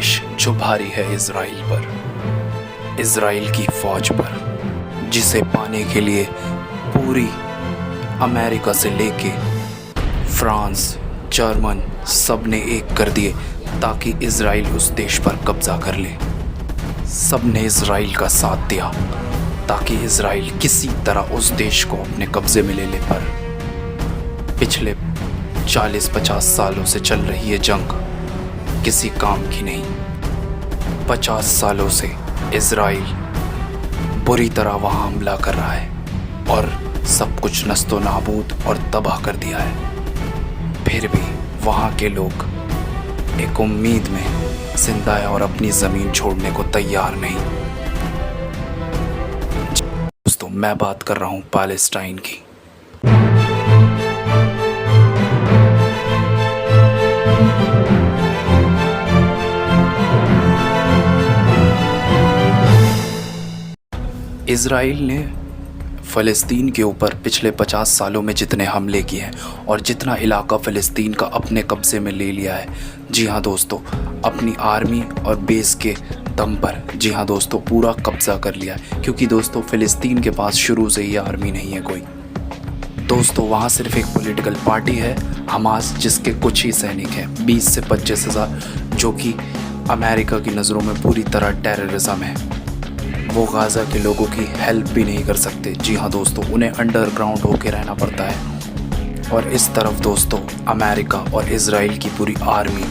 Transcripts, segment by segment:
आदेश जो भारी है इज़राइल पर, इज़राइल की फ़ौज पर, जिसे पाने के लिए पूरी अमेरिका से लेके फ्रांस, जर्मन सब ने एक कर दिए ताकि इज़राइल उस देश पर कब्ज़ा कर ले। सब ने इज़राइल का साथ दिया ताकि इज़राइल किसी तरह उस देश को अपने कब्ज़े में ले ले। पर पिछले 40-50 सालों से चल रही ये जंग किसी काम की नहीं। 50 सालों से इज़राइल बुरी तरह वहाँ हमला कर रहा है और सब कुछ नस्तो नाबूद और तबाह कर दिया है। फिर भी वहाँ के लोग एक उम्मीद में जिंदा है और अपनी ज़मीन छोड़ने को तैयार नहीं। दोस्तों, मैं बात कर रहा हूँ पैलेस्टाइन की। इज़राइल ने फ़लस्तीन के ऊपर पिछले 50 सालों में जितने हमले किए हैं और जितना इलाका फ़लस्तीन का अपने कब्ज़े में ले लिया है, जी हाँ दोस्तों, अपनी आर्मी और बेस के दम पर, जी हाँ दोस्तों, पूरा कब्ज़ा कर लिया है। क्योंकि दोस्तों फ़लस्तीन के पास शुरू से ही आर्मी नहीं है कोई। दोस्तों, वहाँ सिर्फ एक पॉलिटिकल पार्टी है, हमास, जिसके कुछ ही सैनिक हैं, 20 से 25 हज़ार, जो कि अमेरिका की नज़रों में पूरी तरह टेररिज्म है। वो गाज़ा के लोगों की हेल्प भी नहीं कर सकते। जी हाँ दोस्तों, उन्हें अंडरग्राउंड होके रहना पड़ता है। और इस तरफ दोस्तों अमेरिका और इज़राइल की पूरी आर्मी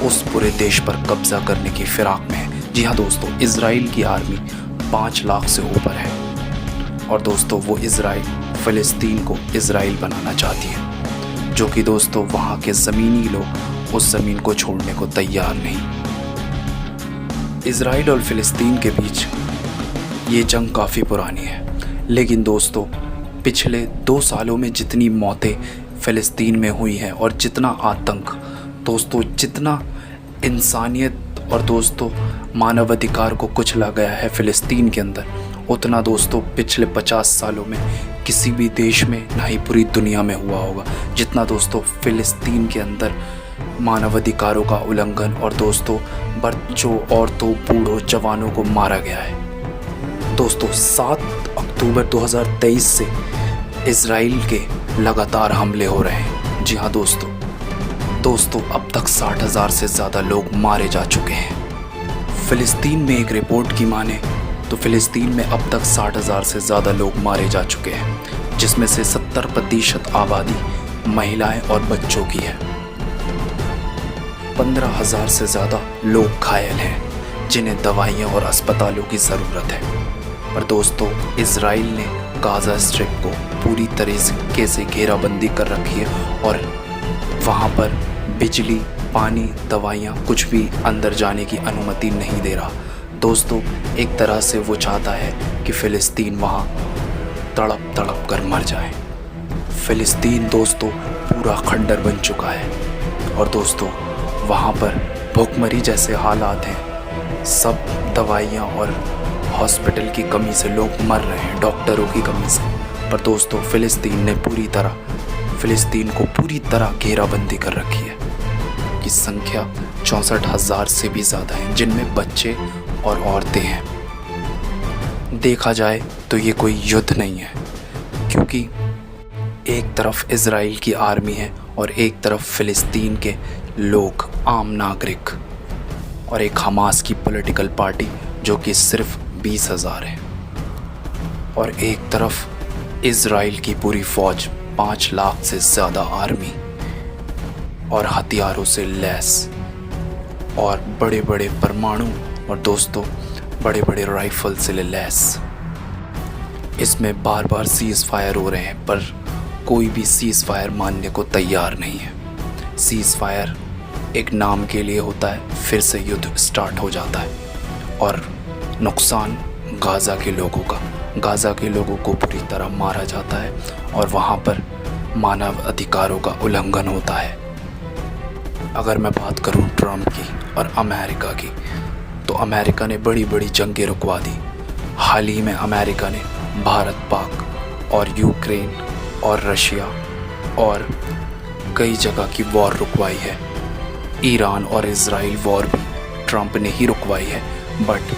उस पूरे देश पर कब्ज़ा करने की फिराक में है। जी हाँ दोस्तों, इज़राइल की आर्मी 5 लाख से ऊपर है और दोस्तों वो फ़लस्तीन को इज़राइल बनाना चाहती है, जो कि दोस्तों वहाँ के ज़मीनी लोग उस ज़मीन को छोड़ने को तैयार नहीं। इज़राइल और फ़लस्तीन के बीच ये जंग काफ़ी पुरानी है, लेकिन दोस्तों पिछले 2 सालों में जितनी मौतें फ़लस्तीन में हुई हैं और जितना आतंक दोस्तों, जितना इंसानियत और दोस्तों मानवाधिकार को कुचला गया है फ़लस्तीन के अंदर, उतना दोस्तों पिछले 50 सालों में किसी भी देश में, ना ही पूरी दुनिया में हुआ होगा, जितना दोस्तों फ़लस्तीन के अंदर मानवाधिकारों का उल्लंघन और दोस्तों बच्चों, औरतों, बूढ़ों, जवानों को मारा गया है। दोस्तों 7 अक्टूबर 2023 से इज़राइल के लगातार हमले हो रहे हैं। जी हाँ दोस्तों अब तक 60,000 से ज़्यादा लोग मारे जा चुके हैं। फ़लस्तीन में एक रिपोर्ट की माने तो फ़लस्तीन में अब तक 60,000 से ज़्यादा लोग मारे जा चुके हैं, जिसमें से 70% आबादी महिलाएं और बच्चों की है। 15,000 से ज़्यादा लोग घायल हैं, जिन्हें दवाइयाँ और अस्पतालों की ज़रूरत है। पर दोस्तों इज़राइल ने गाज़ा स्ट्रिप को पूरी तरीके से घेराबंदी कर रखी है और वहाँ पर बिजली, पानी, दवाइयाँ कुछ भी अंदर जाने की अनुमति नहीं दे रहा। दोस्तों एक तरह से वो चाहता है कि फ़लस्तीन वहाँ तड़प तड़प कर मर जाए। फ़लस्तीन दोस्तों पूरा खंडर बन चुका है और दोस्तों वहाँ पर भूखमरी जैसे हालात हैं। सब दवाइयाँ और हॉस्पिटल की कमी से लोग मर रहे हैं, डॉक्टरों की कमी से। पर दोस्तों फ़लस्तीन ने फ़लस्तीन को पूरी तरह घेराबंदी कर रखी है, की संख्या 64,000 से भी ज़्यादा है, जिनमें बच्चे और औरतें हैं। देखा जाए तो ये कोई युद्ध नहीं है, क्योंकि एक तरफ इज़राइल की आर्मी है और एक तरफ फ़लस्तीन के लोग, आम नागरिक, और एक हमास की पॉलिटिकल पार्टी जो कि सिर्फ 20,000 है, और एक तरफ इज़राइल की पूरी फ़ौज 5 लाख से ज़्यादा आर्मी और हथियारों से लैस और बड़े बड़े परमाणु और दोस्तों बड़े बड़े राइफल से लैस। इसमें बार बार सीज़ फायर हो रहे हैं, पर कोई भी सीज़ फायर मानने को तैयार नहीं है। सीज़ फायर एक नाम के लिए होता है, फिर से युद्ध स्टार्ट हो जाता है और नुकसान गाज़ा के लोगों को पूरी तरह मारा जाता है और वहाँ पर मानव अधिकारों का उल्लंघन होता है। अगर मैं बात करूँ ट्रम्प की और अमेरिका की, तो अमेरिका ने बड़ी बड़ी जंगें रुकवा दी। हाल ही में अमेरिका ने भारत, पाक और यूक्रेन और रशिया और कई जगह की वॉर रुकवाई है। ईरान और इज़राइल वॉर भी ट्रंप ने ही रुकवाई है, बट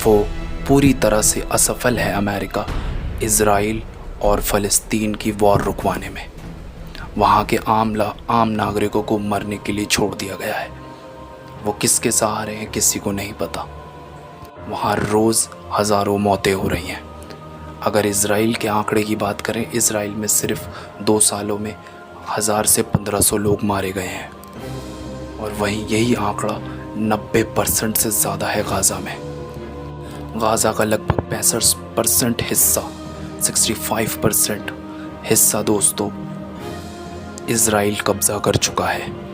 वो पूरी तरह से असफल है अमेरिका इज़राइल और फ़लस्तीन की वॉर रुकवाने में। वहाँ के आम नागरिकों को मरने के लिए छोड़ दिया गया है। वो किसके सहारे हैं किसी को नहीं पता। वहाँ रोज़ हज़ारों मौतें हो रही हैं। अगर इज़राइल के आंकड़े की बात करें, इज़राइल में सिर्फ 2 सालों में 1000 से 1500 लोग मारे गए हैं, और वहीं यही आंकड़ा 90% से ज़्यादा है गाज़ा में। गाज़ा का लगभग 65% हिस्सा, 65% हिस्सा दोस्तों इज़राइल कब्ज़ा कर चुका है।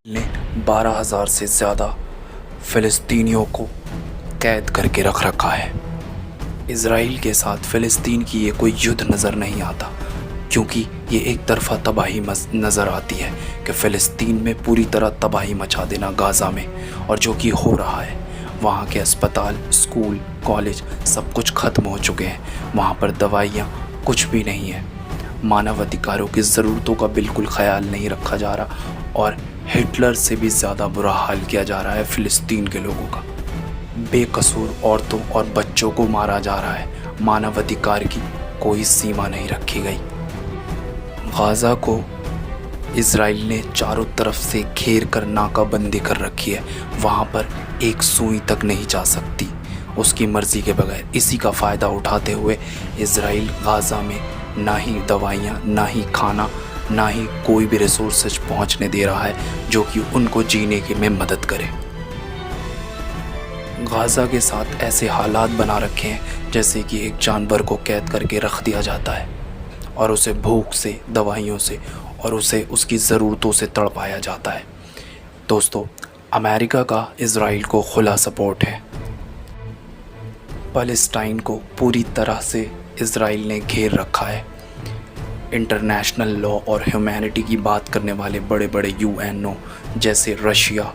ने 12,000 से ज़्यादा फ़लस्तीनियों को कैद करके रख रखा है। इज़राइल के साथ फ़लस्तीन की ये कोई युद्ध नज़र नहीं आता, क्योंकि ये एक तरफ़ा तबाही नज़र आती है कि फ़लस्तीन में पूरी तरह तबाही मचा देना गाज़ा में, और जो कि हो रहा है। वहाँ के अस्पताल, स्कूल, कॉलेज सब कुछ ख़त्म हो चुके हैं। वहाँ पर दवाइयाँ कुछ भी नहीं है। मानव अधिकारों की ज़रूरतों का बिल्कुल ख्याल नहीं रखा जा रहा, और हिटलर से भी ज़्यादा बुरा हाल किया जा रहा है फ़लस्तीन के लोगों का। बेकसूर औरतों और बच्चों को मारा जा रहा है। मानव अधिकार की कोई सीमा नहीं रखी गई। गाज़ा को इज़राइल ने चारों तरफ से घेर कर नाकाबंदी कर रखी है। वहाँ पर एक सुई तक नहीं जा सकती उसकी मर्ज़ी के बगैर। इसी का फ़ायदा उठाते हुए इज़राइल गाज़ा में ना ही दवाइयाँ, ना ही खाना, ना ही कोई भी रिसोर्सेज पहुँचने दे रहा है जो कि उनको जीने के में मदद करे। गाज़ा के साथ ऐसे हालात बना रखे हैं जैसे कि एक जानवर को कैद करके रख दिया जाता है, और उसे भूख से, दवाइयों से और उसे उसकी ज़रूरतों से तड़पाया जाता है। दोस्तों, अमेरिका का इज़राइल को खुला सपोर्ट है। पैलेस्टाइन को पूरी तरह से इज़राइल ने घेर रखा है। इंटरनेशनल लॉ और ह्यूमैनिटी की बात करने वाले बड़े बड़े यूएनओ जैसे रशिया,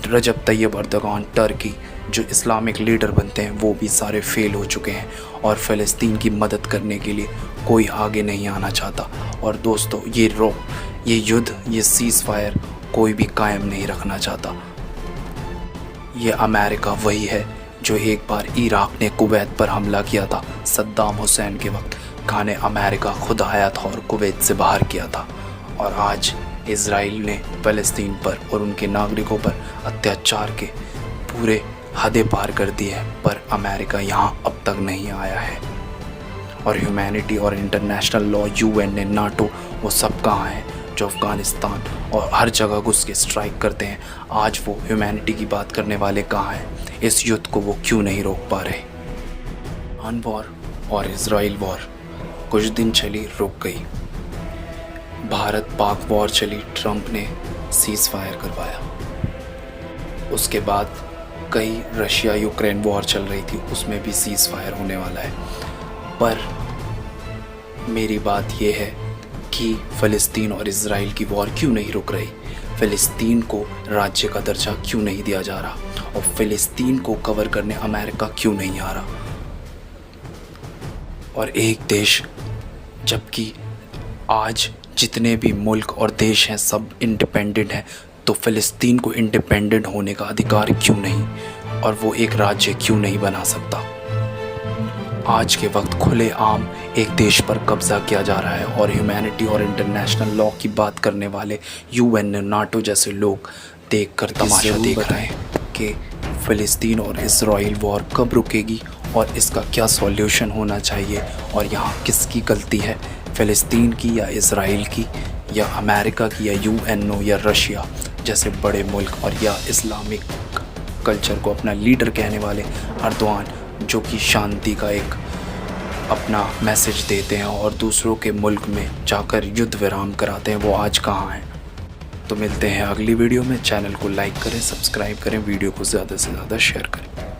रजब तैयब अर्दोगान, टर्की, जो इस्लामिक लीडर बनते हैं, वो भी सारे फेल हो चुके हैं, और फ़लस्तीन की मदद करने के लिए कोई आगे नहीं आना चाहता। और दोस्तों, ये युद्ध, ये सीज़ फायर कोई भी कायम नहीं रखना चाहता। ये अमेरिका वही है जो एक बार इराक़ ने कुवैत पर हमला किया था सद्दाम हुसैन के वक्त। खाने अमेरिका खुद आया था और कुवैत से बाहर किया था, और आज इज़राइल ने फ़लस्तीन पर और उनके नागरिकों पर अत्याचार के पूरे हदें पार कर दी है, पर अमेरिका यहाँ अब तक नहीं आया है। और ह्यूमैनिटी और इंटरनेशनल लॉ, यूएन ने, नाटो, वो सब कहाँ हैं जो अफ़गानिस्तान और हर जगह घुस के स्ट्राइक करते हैं। आज वो ह्यूमैनिटी की बात करने वाले कहाँ हैं? इस युद्ध को वो क्यों नहीं रोक पा रहे? ईरान वॉर और इज़राइल वॉर कुछ दिन चली, रुक गई। भारत पाक वॉर चली, ट्रंप ने सीज़ फायर करवाया। उसके बाद कई रशिया यूक्रेन वॉर चल रही थी, उसमें भी सीज़ फायर होने वाला है। पर मेरी बात यह है कि फ़लस्तीन और इज़राइल की वॉर क्यों नहीं रुक रही? फ़लस्तीन को राज्य का दर्जा क्यों नहीं दिया जा रहा? और फ़लस्तीन को कवर करने अमेरिका क्यों नहीं आ रहा? और एक देश, जबकि आज जितने भी मुल्क और देश हैं सब इंडिपेंडेंट हैं, तो फ़लस्तीन को इंडिपेंडेंट होने का अधिकार क्यों नहीं, और वो एक राज्य क्यों नहीं बना सकता? आज के वक्त खुलेआम एक देश पर कब्ज़ा किया जा रहा है, और ह्यूमैनिटी और इंटरनेशनल लॉ की बात करने वाले यूएन, नाटो जैसे लोग देखकर तमाशा देख रहे हैं कि फ़लस्तीन और इज़राइल वॉर कब रुकेगी और इसका क्या सॉल्यूशन होना चाहिए, और यहाँ किसकी गलती है, फ़लस्तीन की या इज़राइल की या अमेरिका की या यूएनओ या रशिया जैसे बड़े मुल्क, और या इस्लामिक कल्चर को अपना लीडर कहने वाले अर्दोगान, जो कि शांति का एक अपना मैसेज देते हैं और दूसरों के मुल्क में जाकर युद्ध विराम कराते हैं, वो आज कहाँ हैं? तो मिलते हैं अगली वीडियो में। चैनल को लाइक करें, सब्सक्राइब करें, वीडियो को ज़्यादा से ज़्यादा शेयर करें।